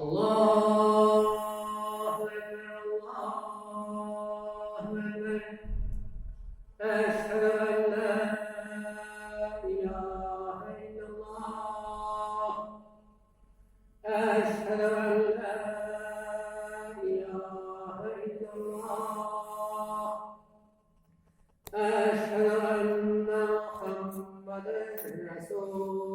Allahu Ekber, Allahu Ekber. Eşhedü en la ilahe illallah. Eşhedü en la ilahe illallah. Eşhedü enne Muhammeden Resulullah.